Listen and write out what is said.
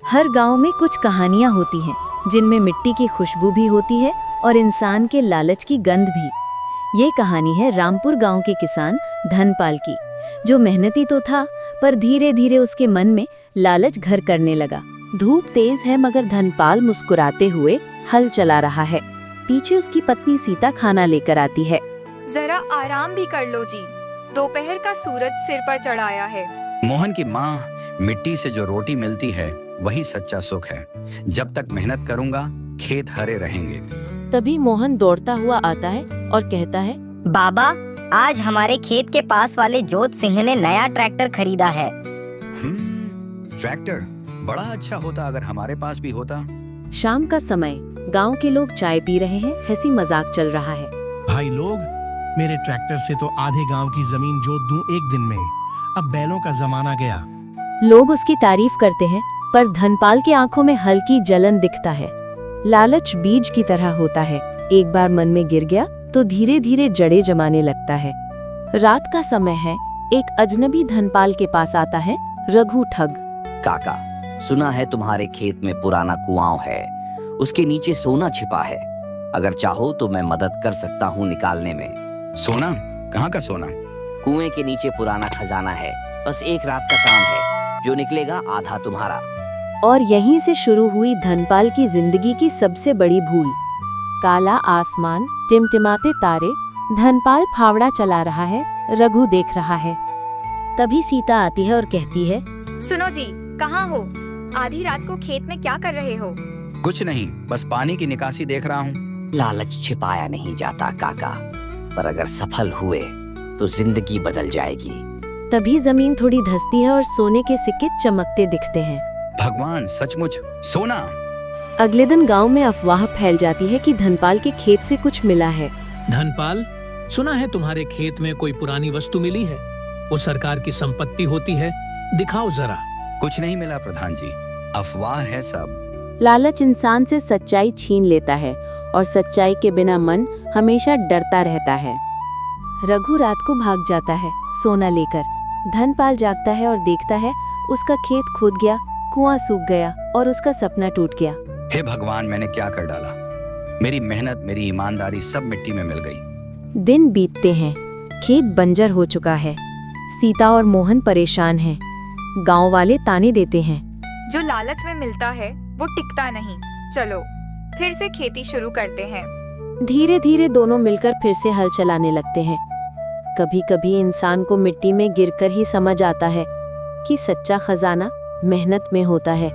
हर गांव में कुछ कहानियां होती हैं जिनमें मिट्टी की खुशबू भी होती है और इंसान के लालच की गंध भी। ये कहानी है रामपुर गांव के किसान धनपाल की, जो मेहनती तो था पर धीरे धीरे उसके मन में लालच घर करने लगा। धूप तेज है मगर धनपाल मुस्कुराते हुए हल चला रहा है। पीछे उसकी पत्नी सीता खाना लेकर आती है। जरा आराम भी कर लो जी, दोपहर का सूरज सिर पर चढ़ाया है। मोहन की माँ, मिट्टी से जो रोटी मिलती है वही सच्चा सुख है। जब तक मेहनत करूंगा खेत हरे रहेंगे। तभी मोहन दौड़ता हुआ आता है और कहता है, बाबा, आज हमारे खेत के पास वाले जोत सिंह ने नया ट्रैक्टर खरीदा है। ट्रैक्टर बड़ा अच्छा होता अगर हमारे पास भी होता। शाम का समय, गांव के लोग चाय पी रहे हैं, हंसी मजाक चल रहा है। भाई लोग, मेरे ट्रैक्टर से तो आधे गांव की जमीन जोत दूं एक दिन में। अब बैलों का जमाना गया। लोग उसकी तारीफ करते हैं, पर धनपाल की आंखों में हल्की जलन दिखता है। लालच बीज की तरह होता है, एक बार मन में गिर गया तो धीरे धीरे जड़ें जमाने लगता है। रात का समय है, एक अजनबी धनपाल के पास आता है, रघु ठग। काका, सुना है तुम्हारे खेत में पुराना कुआं है, उसके नीचे सोना छिपा है। अगर चाहो तो मैं मदद कर सकता हूँ निकालने में। सोना? कहाँ का सोना? कुएं के नीचे पुराना खजाना है, बस एक रात का काम है, जो निकलेगा आधा तुम्हारा। और यहीं से शुरू हुई धनपाल की जिंदगी की सबसे बड़ी भूल। काला आसमान, टिमटिमाते तारे, धनपाल फावड़ा चला रहा है, रघु देख रहा है। तभी सीता आती है और कहती है, सुनो जी, कहाँ हो? आधी रात को खेत में क्या कर रहे हो? कुछ नहीं, बस पानी की निकासी देख रहा हूँ। लालच छिपाया नहीं जाता काका, पर अगर सफल हुए तो जिंदगी बदल जाएगी। तभी जमीन थोड़ी धंसती है और सोने के सिक्के चमकते दिखते हैं। भगवान, सचमुच सोना! अगले दिन गांव में अफवाह फैल जाती है कि धनपाल के खेत से कुछ मिला है। धनपाल, सुना है तुम्हारे खेत में कोई पुरानी वस्तु मिली है? वो सरकार की संपत्ति होती है, दिखाओ जरा। कुछ नहीं मिला प्रधान जी, अफवाह है सब। लालच इंसान से सच्चाई छीन लेता है और सच्चाई के बिना मन हमेशा डरता रहता है। रघु रात को भाग जाता है सोना लेकर। धनपाल जागता है और देखता है उसका खेत खुद गया, कुआं सूख गया और उसका सपना टूट गया। हे भगवान, मैंने क्या कर डाला? मेरी मेहनत, मेरी ईमानदारी सब मिट्टी में मिल गई। दिन बीतते हैं, खेत बंजर हो चुका है। सीता और मोहन परेशान हैं। गांव वाले ताने देते हैं, जो लालच में मिलता है वो टिकता नहीं, चलो फिर से खेती शुरू करते हैं। धीरे धीरे दोनों मिलकर फिर से हल चलाने लगते हैं। कभी कभी इंसान को मिट्टी में गिरकर ही समझ आता है कि सच्चा खजाना मेहनत में होता है।